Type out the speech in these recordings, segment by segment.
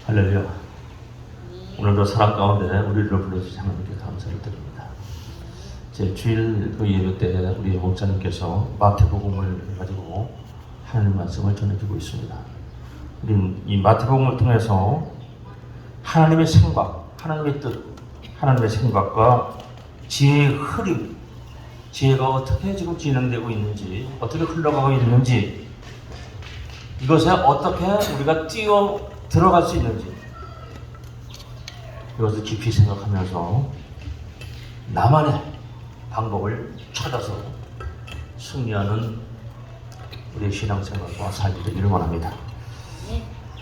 할렐루야. 오늘도 사랑 가운데 우리를 불러주신 하나님께 감사를 드립니다. 제 주일 그 예배 때 우리 목사님께서 마태복음을 가지고 하나님 말씀을 전해주고 있습니다. 우리는 이 마태복음을 통해서 하나님의 생각, 하나님의 뜻, 하나님의 생각과 지혜의 흐름, 지혜가 어떻게 지금 진행되고 있는지, 어떻게 흘러가고 있는지, 이것에 어떻게 우리가 뛰어 들어갈 수 있는지, 이것을 깊이 생각하면서 나만의 방법을 찾아서 승리하는 우리의 신앙생활과 삶이 되기를 원합니다.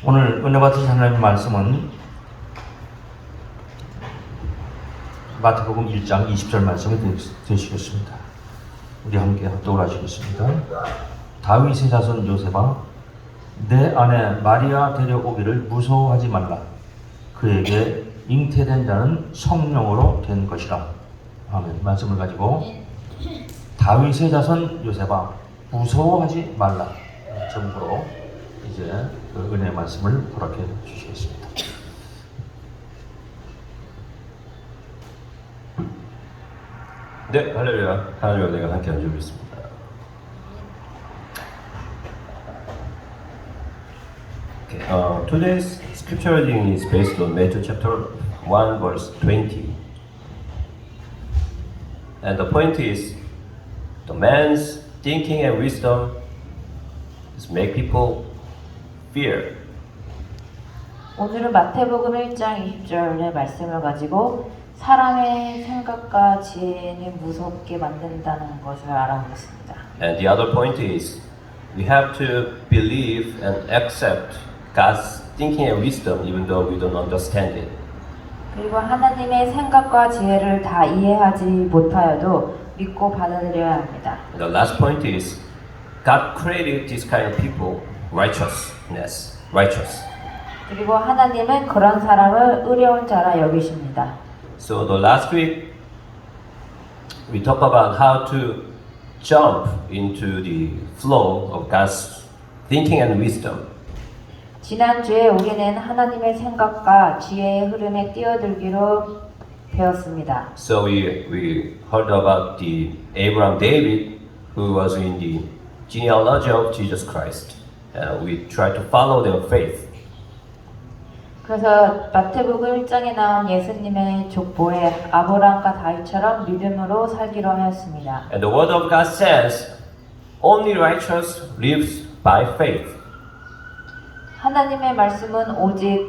오늘 은혜 받으신 하나님의 말씀은 마태복음 1장 20절 말씀이 되시겠습니다. 우리 함께 합독을 하시겠습니다. 다윗의 자손 요셉아, 내 아내 마리아 데려오기를 무서워하지 말라. 그에게 잉태된 자는 성령으로 된 것이라. 아멘. 말씀을 가지고 다윗의 자손 요셉아, 무서워하지 말라. 제목으로 이제 그 은혜의 말씀을 허락해 주시겠습니다. 네, 할렐루야. 하나님과 내가 함께 앉아보겠습니다. Okay, today's scripture reading is based on Matthew chapter 1 verse 20. And the point is, the man's thinking and wisdom is make people fear. 오늘은 마태복음 1장 20절의 말씀을 가지고 사람의 생각과 지혜는 무섭게 만든다는 것을 알아보겠습니다. And the other point is, we have to believe and accept God's thinking and wisdom even though we don't understand it. 그리고 하나님의 생각과 지혜를 다 이해하지 못하여도 믿고 받아들여야 합니다. And the last point is, God created this kind of people, righteous. 그리고 하나님은 그런 사람을 의로운 자라 여기십니다. So the last week, we talked about how to jump into the flow of God's thinking and wisdom. 지난주에 우리는 하나님의 생각과 지혜의 흐름에 뛰어들기로 배웠습니다. So we heard about the Abraham David, who was in the genealogy of Jesus Christ. We tried to follow their faith. 그래서 마태복음 1장에 나온 예수님의 족보에 아브라함과 다윗처럼 믿음으로 살기로 하였습니다. And the word of God says, only righteous lives by faith. 하나님의 말씀은 오직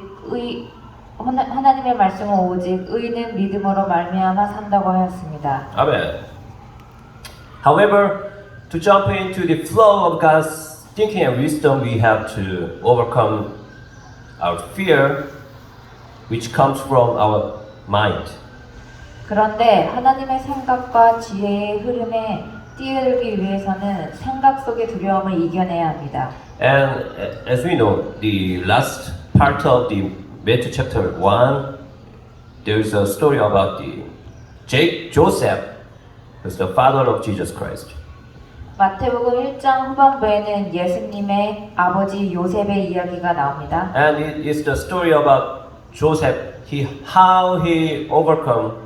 의인은 믿음으로 말미암아 산다고 하였습니다. Amen. However, to jump into the flow of God's thinking and wisdom, we have to overcome our fear, which comes from our mind. 그런데 하나님의 생각과 지혜의 흐름에 뛰어들기 위해서는 생각 속의 두려움을 이겨내야 합니다. And as we know, the last part of the Matthew chapter 1, there is a story about the Joseph, who's the father of Jesus Christ. 마태복음 1장 후반부에는 예수님의 아버지 요셉의 이야기가 나옵니다. And it is the story about Joseph, how he overcome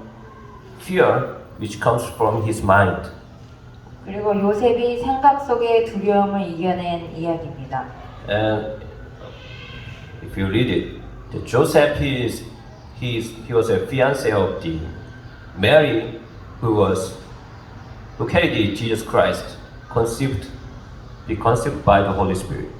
fear, which comes from his mind. 그리고 요셉이 생각 속의 두려움을 이겨낸 이야기입니다. And if you read it, the Joseph he was a fiancé of the Mary, who carried the Jesus Christ, conceived by the Holy Spirit.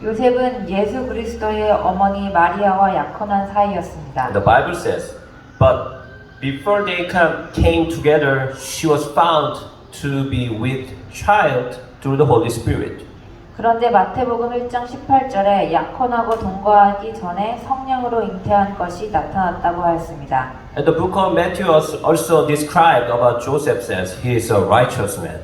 요셉은 예수 그리스도의 어머니 마리아와 약혼한 사이였습니다. The Bible says, but before they came together, she was found to be with child through the Holy Spirit. 그런데 마태복음 1장 18절에 약혼하고 동거하기 전에 성령으로 잉태한 것이 나타났다고 하였습니다. And the book of Matthew also described about Joseph says he is a righteous man.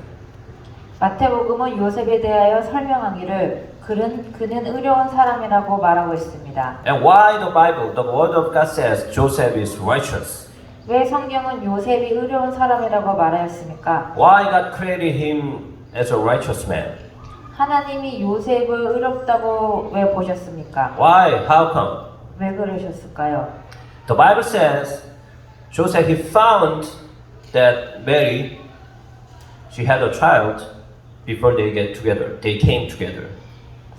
마태복음은 요셉에 대하여 설명하기를 그는 의로운 사람이라고 말하고 있습니다. And why the Bible, the Word of God says Joseph is righteous? 왜 성경은 요셉이 의로운 사람이라고 말하였습니까? Why God created him as a righteous man? 하나님이 요셉을 의롭다고 왜 보셨습니까? Why? How come? 왜 그러셨을까요? The Bible says Joseph he found that Mary she had a child before they get together. They came together.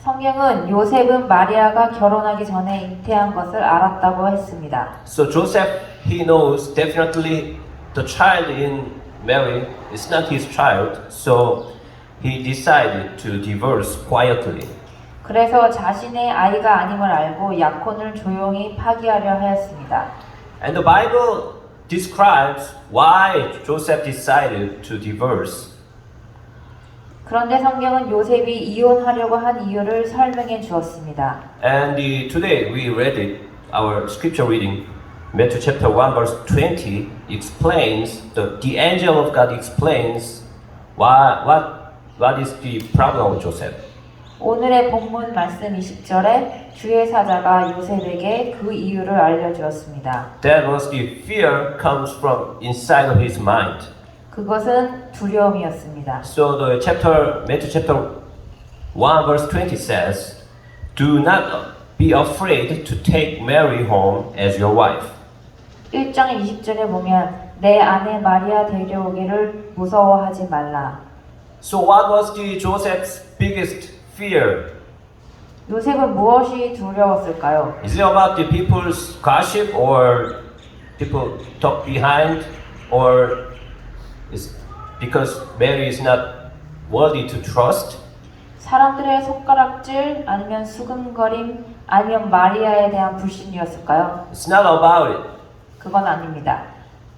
성경은 요셉은 마리아가 결혼하기 전에 잉태한 것을 알았다고 했습니다. So Joseph he knows definitely the child in Mary is not his child. So he decided to divorce quietly. 그래서 자신의 아이가 아님을 알고 약혼을 조용히 파기하려 하였습니다. And the Bible describes why Joseph decided to divorce. 그런데 성경은 요셉이 이혼하려고 한 이유를 설명해 주었습니다. And today we read it, our scripture reading, Matthew chapter 1 verse 20 explains, the angel of God explains what is the problem with Joseph. 오늘의 본문 말씀 20절에 주의 사자가 요셉에게 그 이유를 알려주었습니다. That was the fear comes from inside of his mind. 그것은 두려움이었습니다. So the Matthew chapter 1 verse 20 says, Do not be afraid to take Mary home as your wife. 1장 20절에 보면 내 아내 마리아 데려오기를 무서워하지 말라. So what was the Joseph's biggest fear? 요셉은 무엇이 두려웠을까요? Is it about the people's gossip or people talk behind, or is because Mary is not worthy to trust? 사람들의 손가락질 아니면 수근거림 아니면 마리아에 대한 불신이었을까요? It's not about it. 그건 아닙니다.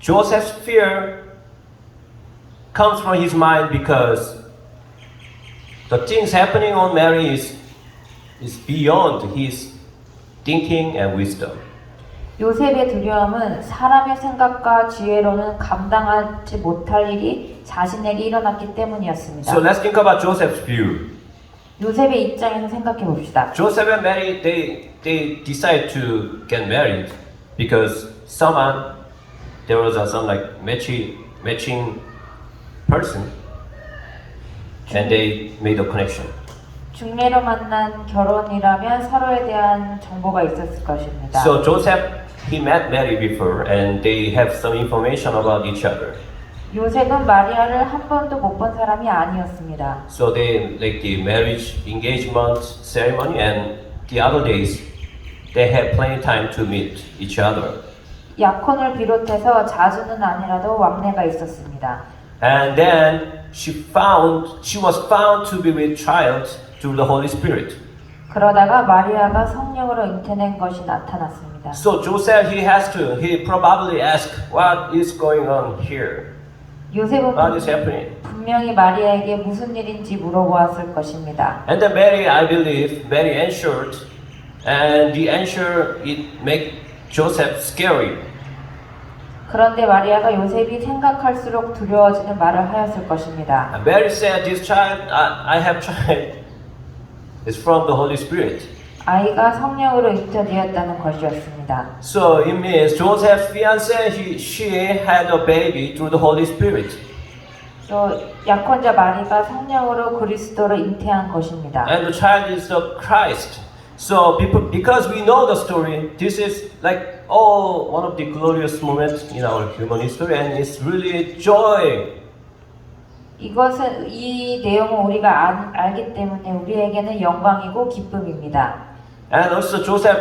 Joseph's fear comes from his mind because the things happening on Mary is beyond his thinking and wisdom. 요셉의 두려움은 사람의 생각과 지혜로는 감당하지 못할 일이 자신에게 일어났기 때문이었습니다. So let's think about Joseph's view. 요셉의 입장에서 생각해 봅시다. Joseph and Mary, they decide to get married because there was some like matching person, and they made a connection. 중매로 만난 결혼이라면 서로에 대한 정보가 있었을 것입니다. So Joseph, he met Mary before, and they have some information about each other. 요셉은 마리아를 한 번도 못 본 사람이 아니었습니다. So they like the marriage engagement ceremony, and the other days they had plenty time to meet each other. 약혼을 비롯해서 자주는 아니라도 왕래가 있었습니다. And then she was found to be with child through the Holy Spirit. 그러다가 마리아가 성령으로 잉태된 것이 나타났습니다. So Joseph, he probably asked, what is going on here? 요셉은 What is happening? 분명히 마리아에게 무슨 일인지 물어보았을 것입니다. And then Mary, I believe, Mary answered, and the answer it make Joseph scary. 그런데 마리아가 요셉이 생각할수록 두려워지는 말을 하였을 것입니다. And Mary said, this child I have child is from the Holy Spirit. 아이가 성령으로 잉태되었다는 것이었습니다. So it means Joseph's fiancée, she had a baby through the Holy Spirit. 또 약혼자 마리가 성령으로 그리스도로 잉태한 것입니다. And the child is the Christ. So because we know the story, this is like one of the glorious moments in our human history, and it's really joy. 이 내용은 우리가 알기 때문에 우리에게는 영광이고 기쁨입니다. And also Joseph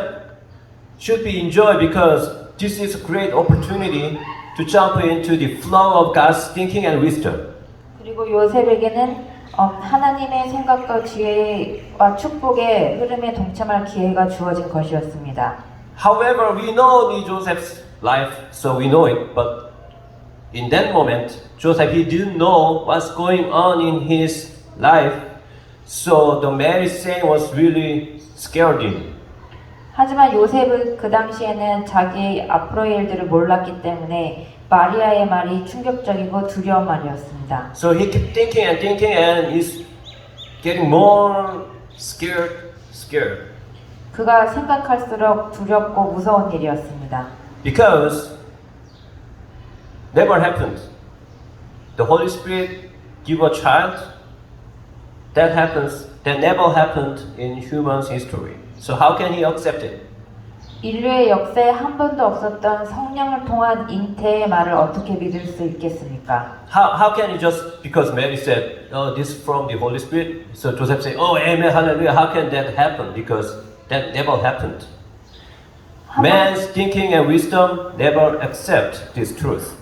should be enjoyed because this is a great opportunity to jump into the flow of God's thinking and wisdom. 그리고 요셉에게는 하나님의 생각과 지혜와 축복의 흐름에 동참할 기회가 주어진 것이었습니다. However, we know the Joseph's life, so we know it. But in that moment, Joseph he didn't know what's going on in his life, so the Mary saying was really scared him. 하지만 요셉은 그 당시에는 자기의 앞으로의 일들을 몰랐기 때문에 마리아의 말이 충격적이고 두려운 말이었습니다. So he kept thinking and is getting more scared. 그가 생각할수록 두렵고 무서운 일이었습니다. Because never happened. The Holy Spirit give a child. That never happened in human's history. So how can he accept it? 인류의 역사에 한 번도 없었던 성령을 통한 잉태의 말을 어떻게 믿을 수 있겠습니까? How can you just because Mary said, "Oh, this is from the Holy Spirit," so Joseph said, "Oh, Amen, Hallelujah." How can that happen? Because that never happened. Man's thinking and wisdom never accept this truth.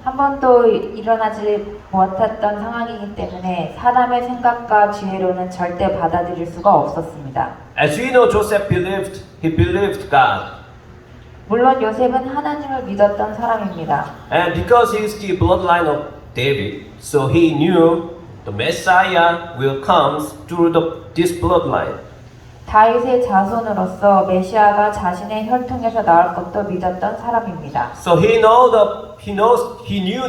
한 번도 일어나지 못했던 상황이기 때문에 사람의 생각과 지혜로는 절대 받아들일 수가 없었습니다. As we know, Joseph believed. He believed God, 물론 요셉은 하나님을 믿었던 사람입니다. and because he is the bloodline of David, so he knew the Messiah will come through this bloodline. 다윗의 자손으로서 메시아가 자신의 혈통에서 나올 것도 믿었던 사람입니다. So he knew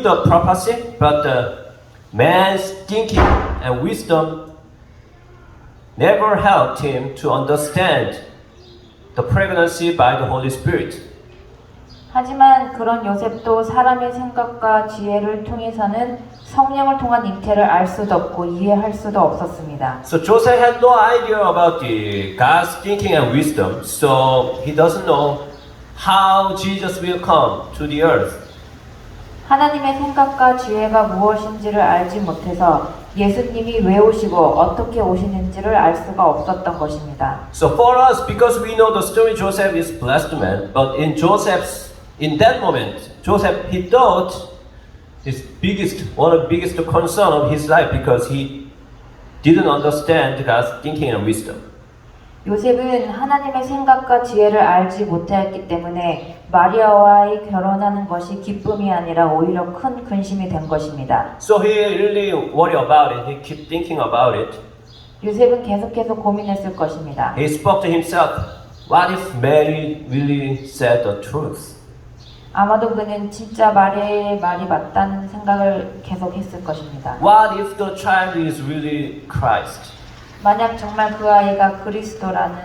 the prophecy, but the man's thinking and wisdom never helped him to understand the pregnancy by the Holy Spirit. 하지만 그런 요셉도 사람의 생각과 지혜를 통해서는 성령을 통한 잉태를 알 수도 없고 이해할 수도 없었습니다. So Joseph had no idea about the God's thinking and wisdom, so he doesn't know how Jesus will come to the earth. 하나님의 생각과 지혜가 무엇인지를 알지 못해서 예수님이 왜 오시고 어떻게 오시는지를 알 수가 없었던 것입니다. So for us, because we know the story, Joseph is blessed man, but in that moment, Joseph, he thought one of the biggest concern of his life because he didn't understand God's thinking and wisdom. 요셉은 하나님의 생각과 지혜를 알지 못하였기 때문에 마리아와의 결혼하는 것이 기쁨이 아니라 오히려 큰 근심이 된 것입니다. So he really worried about it. He kept thinking about it. 요셉은 계속해서 고민했을 것입니다. He spoke to himself, what if Mary really said the truth? 아마도 그는 진짜 마리아의 말이 맞다는 생각을 계속했을 것입니다. What if the child is really Christ? 만약 정말 그 아이가 그리스도라는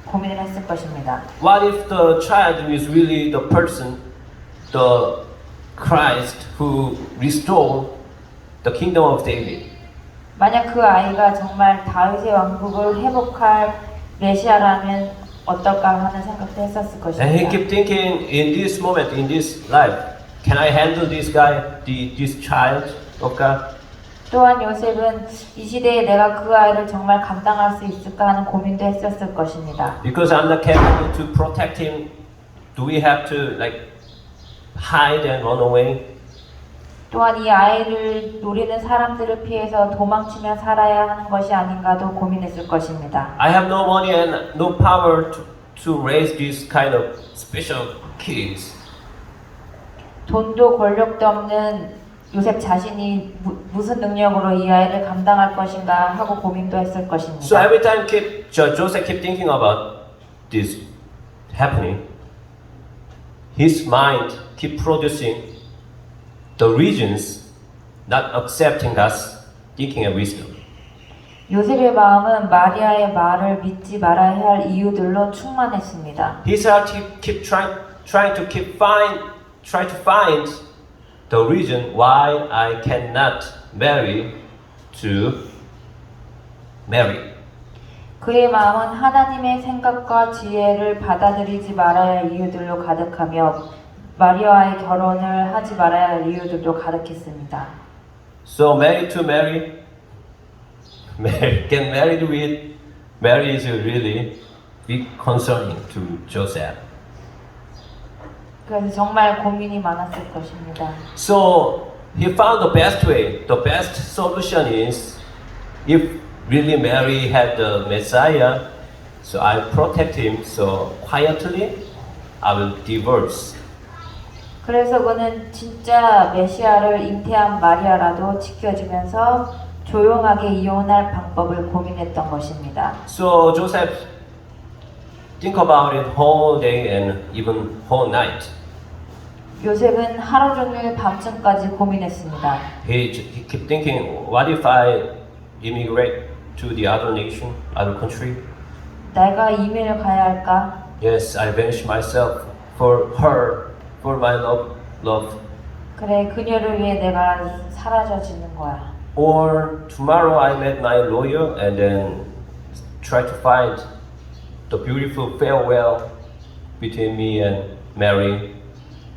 고민을 했을 것입니다. What if the child is really the person, the Christ who restored the kingdom of David? 만약 그 아이가 정말 다윗의 왕국을 회복할 메시아라면 어떨까 하는 생각도 했었을 And he 것입니다. kept thinking, in this moment, in this life, can I handle this guy, this child of God? 또한 요셉은 이 시대에 내가 그 아이를 정말 감당할 수 있을까 하는 고민도 했었을 것입니다. Because I'm not capable to protect him, do we have to hide and run away? 또한 이 아이를 노리는 사람들을 피해서 도망치며 살아야 하는 것이 아닌가도 고민했을 것입니다. I have no money and no power to raise this kind of special kids. 돈도 권력도 없는 요셉 자신이 무슨 능력으로 이 아이를 감당할 것인가 하고 고민도 했을 것입니다. So every time Joseph kept thinking about this happening, his mind kept producing the reasons not accepting God's thinking and wisdom. 요셉의 마음은 마리아의 말을 믿지 말아야 할 이유들로 충만했습니다. His heart kept trying to find the reason why I cannot marry to Mary. 그의 마음은 하나님의 생각과 지혜를 받아들이지 말아야 할 이유들로 가득하며 마리아와의 결혼을 하지 말아야 할 이유들도 가득했습니다. So Mary, get married with Mary is really big concerning to Joseph. 그래서 정말 고민이 많았을 것입니다. So he found the best way. The best solution is if really Mary had the Messiah, so I protect him. So quietly, I will divorce. 그래서 그는 진짜 메시아를 잉태한 마리아라도 지켜주면서 조용하게 이혼할 방법을 고민했던 것입니다. So Joseph think about it whole day and even whole night. 요셉은 하루 종일 밤중까지 고민했습니다. He kept thinking, what if I immigrate to the other nation, other country? 내가 이민을 가야 할까? Yes, I vanish myself for her, for my love. 그래, 그녀를 위해 내가 사라져지는 거야. Or tomorrow I met my lawyer and then try to find the beautiful farewell between me and Mary.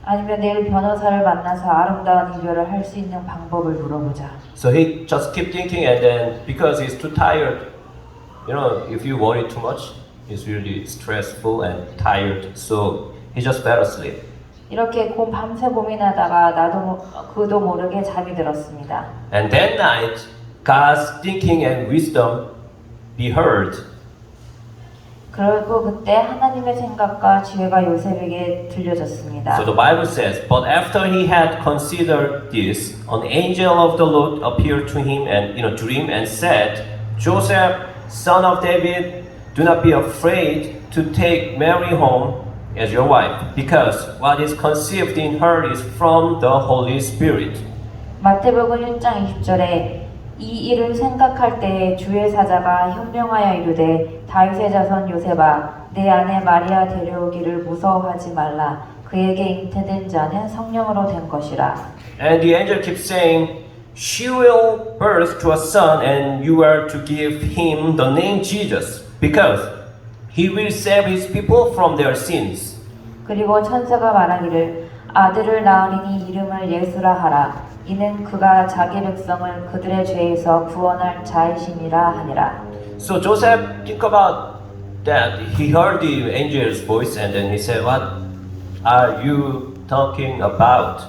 아니면 내일 변호사를 만나서 아름다운 이별을 할 수 있는 방법을 물어보자. So he just keep thinking, and then because he's too tired, you know, if you worry too much, it's really stressful and tired. So he just fell asleep. 이렇게 밤새 고민하다가 그도 모르게 잠이 들었습니다. And that night, God's thinking and wisdom be heard. 그리고 그때 하나님의 생각과 지혜가 요셉에게 들려졌습니다. So the Bible says, but after he had considered this, an angel of the Lord appeared to him and in a dream and said, Joseph, son of David, do not be afraid to take Mary home as your wife, because what is conceived in her is from the Holy Spirit. 마태복음 1장 20절에 이 일을 생각할 때에 주의 사자가 현명하여 이르되 다윗의 자손 요셉아 내 아내 마리아 데려오기를 무서워하지 말라 그에게 잉태된 자는 성령으로 된 것이라. And the angel keeps saying, she will birth to a son and you are to give him the name Jesus, because he will save his people from their sins. 그리고 천사가 말하기를 아들을 낳으리니 이름을 예수라 하라. 이는 그가 자기 백성을 그들의 죄에서 구원할 자이심이라 하니라. So Joseph think about that. He heard the angel's voice and then he said, what are you talking about?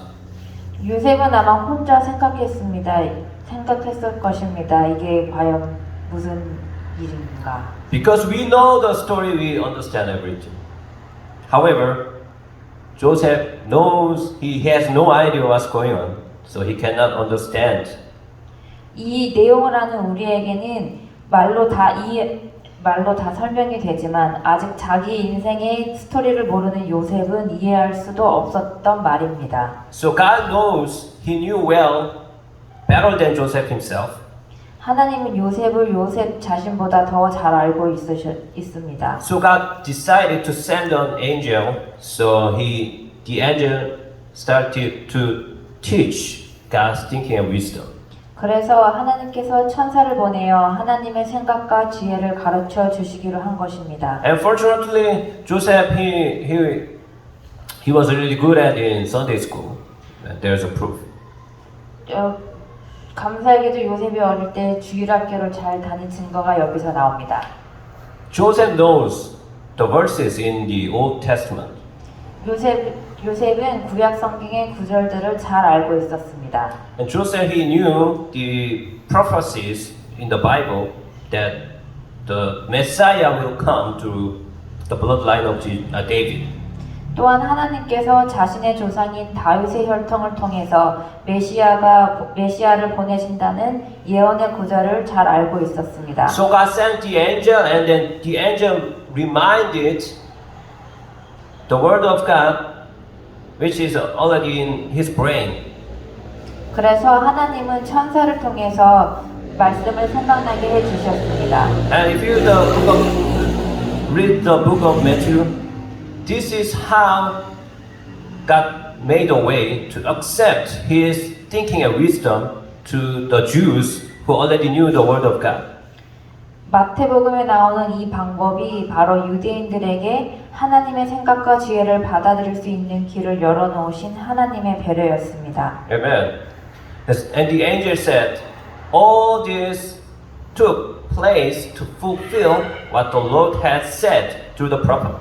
요셉은 아마 혼자 생각했을 것입니다. 이게 과연 무슨 일인가? Because we know the story, we understand everything. However, Joseph knows he has no idea what's going on, so he cannot understand. 이 내용을 아는 우리에게는 말로 다 설명이 되지만 아직 자기 인생의 스토리를 모르는 요셉은 이해할 수도 없었던 말입니다. So God knows, he knew well, better than Joseph himself. 하나님은 요셉을 요셉 자신보다 더 잘 알고 있습니다. So God decided to send an angel. So the angel started to teach God's thinking and wisdom. 그래서 하나님께서 천사를 보내어 하나님의 생각과 지혜를 가르쳐 주시기로 한 것입니다. And fortunately, Joseph he was really good at in Sunday school. And there's a proof. 감사하게도 요셉이 어릴 때 주일학교를 잘 다닌 증거가 여기서 나옵니다. Joseph knows the verses in the Old Testament. 요셉은 구약 성경의 구절들을 잘 알고 있었습니다. And Joseph, he knew the prophecies in the Bible that the Messiah will come through the bloodline of David. 또한 하나님께서 자신의 조상인 다윗의 혈통을 통해서 메시아를 보내신다는 예언의 구절을 잘 알고 있었습니다. So God sent the angel, and then the angel reminded the word of God, which is already in his brain. 그래서 하나님은 천사를 통해서 말씀을 생각나게 해주셨습니다. And if you read the book of Matthew, this is how God made a way to accept his thinking and wisdom to the Jews who already knew the word of God. 마태복음에 나오는 이 방법이 바로 유대인들에게 하나님의 생각과 지혜를 받아들일 수 있는 길을 열어놓으신 하나님의 배려였습니다. Amen. And the angel said, all this took place to fulfill what the Lord had said through the prophet.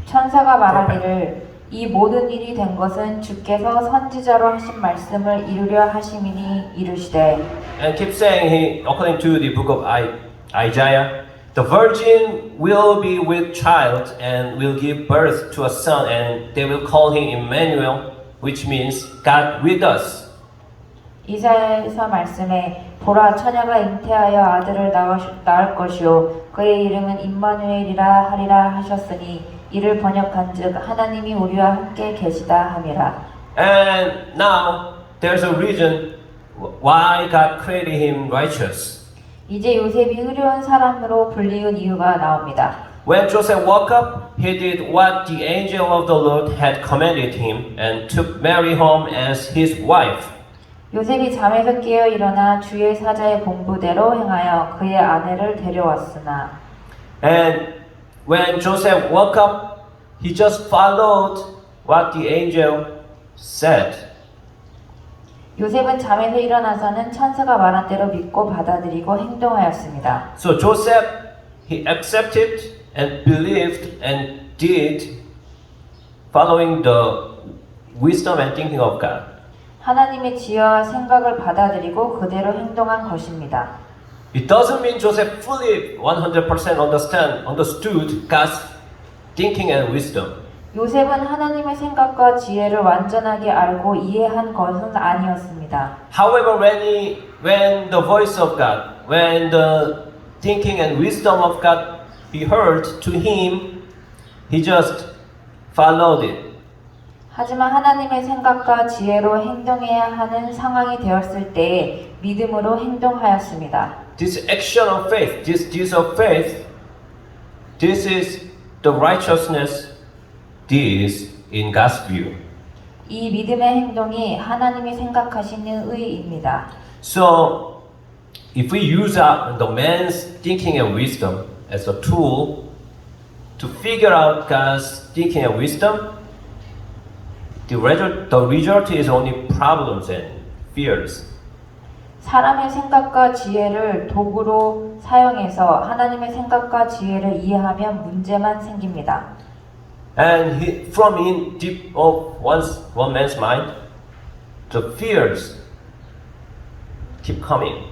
천사가 말하기를 이 모든 일이 된 것은 주께서 선지자로 하신 말씀을 이루려 하심이니 이르시되. And keep saying, according to the book of Isaiah, the virgin will be with child and will give birth to a son, and they will call him Emmanuel, which means God with us. 이사야에서 말씀에 보라 처녀가 잉태하여 아들을 낳을 것이요 그의 이름은 임마누엘이라 하리라 하셨으니 이를 번역한즉 하나님이 우리와 함께 계시다 함이라. And now there's a reason why God created him righteous. 이제 요셉이 의로운 사람으로 불리운 이유가 나옵니다. When Joseph woke up, he did what the angel of the Lord had commanded him and took Mary home as his wife. 요셉이 잠에서 깨어 일어나 주의 사자의 공부대로 행하여 그의 아내를 데려왔으나. And when Joseph woke up, he just followed what the angel said. 요셉은 잠에서 일어나서는 천사가 말한 대로 믿고 받아들이고 행동하였습니다. So Joseph, he accepted and believed and did following the wisdom and thinking of God. 하나님의 지혜와 생각을 받아들이고 그대로 행동한 것입니다. It doesn't mean Joseph fully 100% understood God's thinking and wisdom. 요셉은 하나님의 생각과 지혜를 완전하게 알고 이해한 것은 아니었습니다. However, when the voice of God, when the thinking and wisdom of God be heard to him, he just followed it. 하지만 하나님의 생각과 지혜로 행동해야 하는 상황이 되었을 때에 믿음으로 행동하였습니다. This action of faith, this deed of faith, this is the righteousness this in God's view. 이 믿음의 행동이 하나님이 생각하시는 의입니다. So, if we use the man's thinking and wisdom as a tool to figure out God's thinking and wisdom, the result is only problems and fears. 사람의 생각과 지혜를 도구로 사용해서 하나님의 생각과 지혜를 이해하면 문제만 생깁니다. And from in deep of one man's mind, the fears keep coming.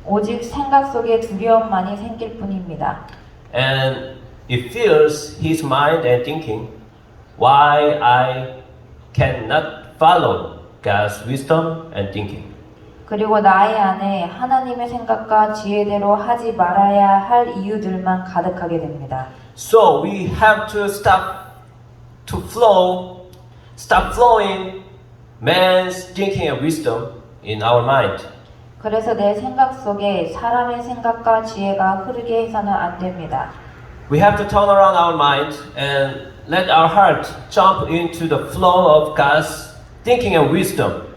오직 생각 속에 두려움만이 생길 뿐입니다. And it fills his mind and thinking, why I cannot follow God's wisdom and thinking. 그리고 나의 안에 하나님의 생각과 지혜대로 하지 말아야 할 이유들만 가득하게 됩니다. So we have to stop flowing man's thinking and wisdom in our mind. 그래서 내 생각 속에 사람의 생각과 지혜가 흐르게 해서는 안 됩니다. We have to turn around our mind and let our heart jump into the flow of God's thinking and wisdom.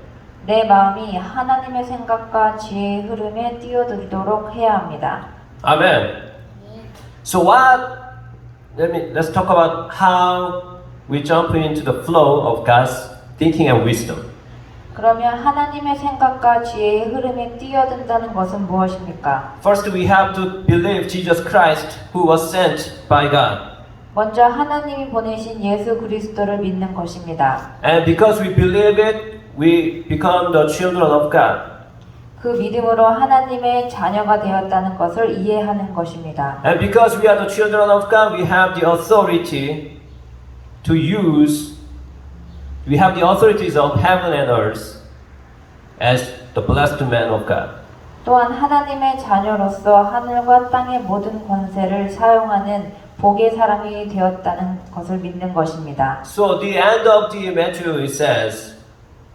내 마음이 하나님의 생각과 지혜의 흐름에 뛰어들도록 해야 합니다. Amen. So let's talk about how we jump into the flow of God's thinking and wisdom. 그러면 하나님의 생각과 지혜의 흐름에 뛰어든다는 것은 무엇입니까? First, we have to believe Jesus Christ, who was sent by God. 먼저 하나님이 보내신 예수 그리스도를 믿는 것입니다. And because we believe it, we become the children of God. 그 믿음으로 하나님의 자녀가 되었다는 것을 이해하는 것입니다. And because we are the children of God, we have the authorities of heaven and earth as the blessed man of God. 또한 하나님의 자녀로서 하늘과 땅의 모든 권세를 사용하는 복의 사람이 되었다는 것을 믿는 것입니다. So the end of the Matthew it says,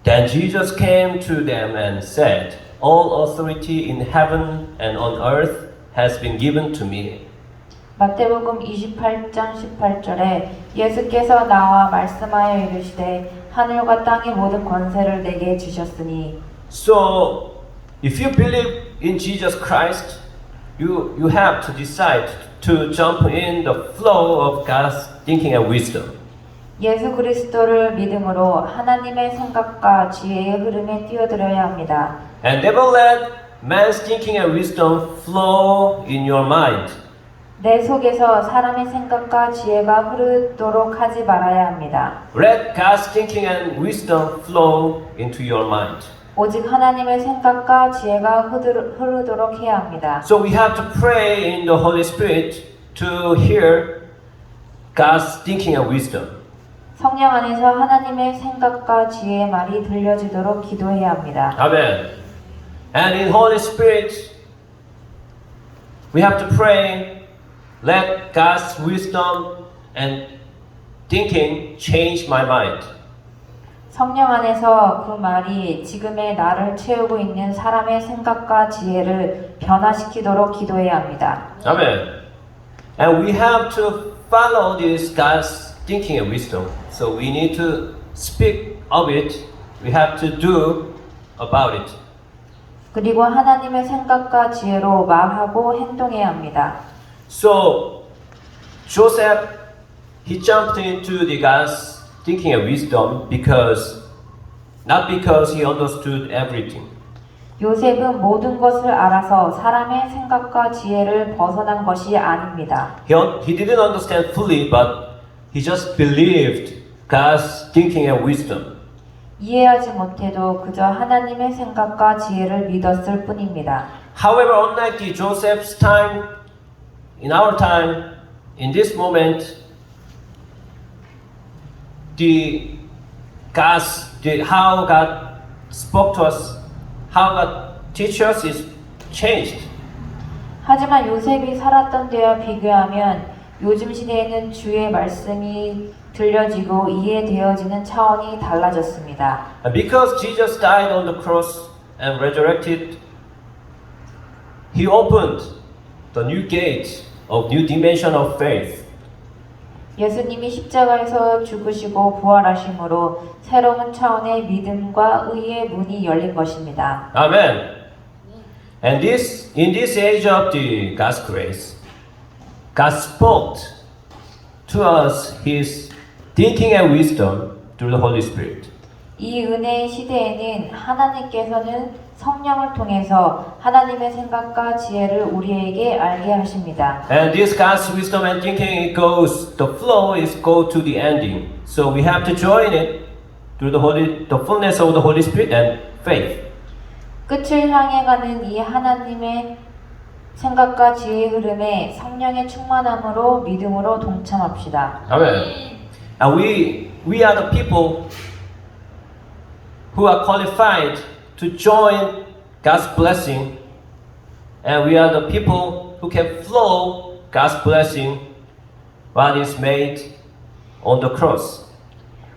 Then Jesus came to them and said, All authority in heaven and on earth has been given to me. 마태복음 28장 18절에 예수께서 나와 말씀하여 이르시되 하늘과 땅의 모든 권세를 내게 주셨으니. So if you believe in Jesus Christ, you have to decide to jump in the flow of God's thinking and wisdom. 예수 그리스도를 믿음으로 하나님의 생각과 지혜의 흐름에 뛰어들어야 합니다. And never let man's thinking and wisdom flow in your mind. 내 속에서 사람의 생각과 지혜가 흐르도록 하지 말아야 합니다. Let God's thinking and wisdom flow into your mind. 오직 하나님의 생각과 지혜가 흐르도록 해야 합니다. So we have to pray in the Holy Spirit to hear God's thinking and wisdom. 성령 안에서 하나님의 생각과 지혜의 말이 들려지도록 기도해야 합니다. Amen. And in Holy Spirit, we have to pray, let God's wisdom and thinking change my mind. 성령 안에서 그 말이 지금의 나를 채우고 있는 사람의 생각과 지혜를 변화시키도록 기도해야 합니다. Amen. And we have to follow this God's thinking and wisdom. So we need to speak of it. We have to do about it. 그리고 하나님의 생각과 지혜로 말하고 행동해야 합니다. So Joseph he jumped into the God's thinking and wisdom not because he understood everything. 요셉은 모든 것을 알아서 사람의 생각과 지혜를 벗어난 것이 아닙니다. He didn't understand fully, but he just believed God's thinking and wisdom. 이해하지 못해도 그저 하나님의 생각과 지혜를 믿었을 뿐입니다. However, unlike the Joseph's time, in our time, in this moment, how God spoke to us, how God teaches us is changed. 하지만 요셉이 살았던 때와 비교하면 요즘 시대에는 주의 말씀이 들려지고 이해되어지는 차원이 달라졌습니다. And because Jesus died on the cross and resurrected, He opened the new gate of new dimension of faith. 예수님이 십자가에서 죽으시고 부활하심으로 새로운 차원의 믿음과 의의 문이 열린 것입니다. Amen. And in this age of the God's grace, God spoke to us His thinking and wisdom through the Holy Spirit. 이 은혜의 시대에는 하나님께서는 성령을 통해서 하나님의 생각과 지혜를 우리에게 알게 하십니다. And this God's wisdom and thinking, the flow is go to the ending. So we have to join it through the fullness of the Holy Spirit and faith. 끝을 향해 가는 이 하나님의 생각과 지혜의 흐름에 성령의 충만함으로 믿음으로 동참합시다. Amen. And we are the people who are qualified to join God's blessing, and we are the people who can flow God's blessing what is made on the cross.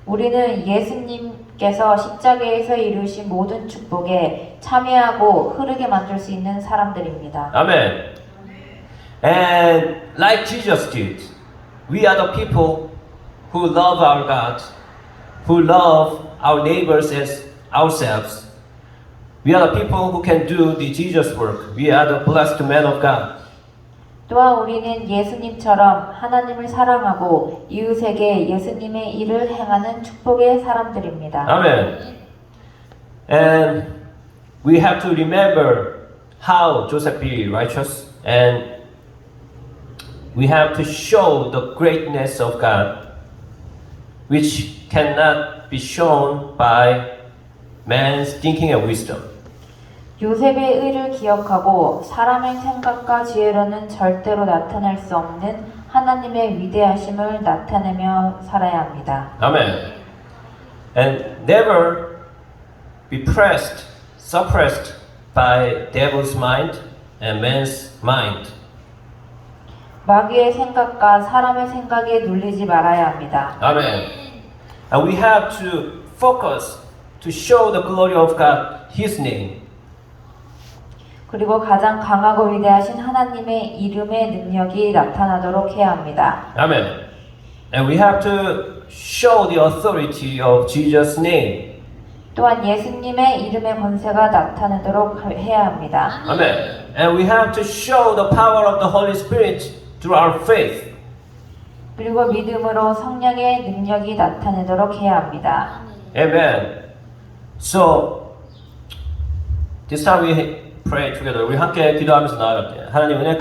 우리는 예수님께서 십자가에서 이루신 모든 축복에 참여하고 흐르게 만들 수 있는 사람들입니다. Amen. And like Jesus did, we are the people who love our God, who love our neighbors as ourselves. We are the people who can do the Jesus work. We are the blessed men of God. 또한 우리는 예수님처럼 하나님을 사랑하고 이웃에게 예수님의 일을 행하는 축복의 사람들입니다. Amen. And we have to remember how Joseph be righteous, and we have to show the greatness of God, which cannot be shown by man's thinking and wisdom. 요셉의 의를 기억하고 사람의 생각과 지혜로는 절대로 나타낼 수 없는 하나님의 위대하심을 나타내며 살아야 합니다. Amen. And never be suppressed by devil's mind and man's mind. 마귀의 생각과 사람의 생각에 눌리지 말아야 합니다. Amen. And we have to focus to show the glory of God, His name. 그리고 가장 강하고 위대하신 하나님의 이름의 능력이 나타나도록 해야 합니다. Amen. And we have to show the authority of Jesus' name. 또한 예수님의 이름의 권세가 나타나도록 해야 합니다. Amen. And we have to show the power of the Holy Spirit through our faith. 그리고 믿음으로 성령의 능력이 나타내도록 해야 합니다. Amen. So this time we pray together. 우리 함께 기도하면서 나아갈게요. 하나님 은혜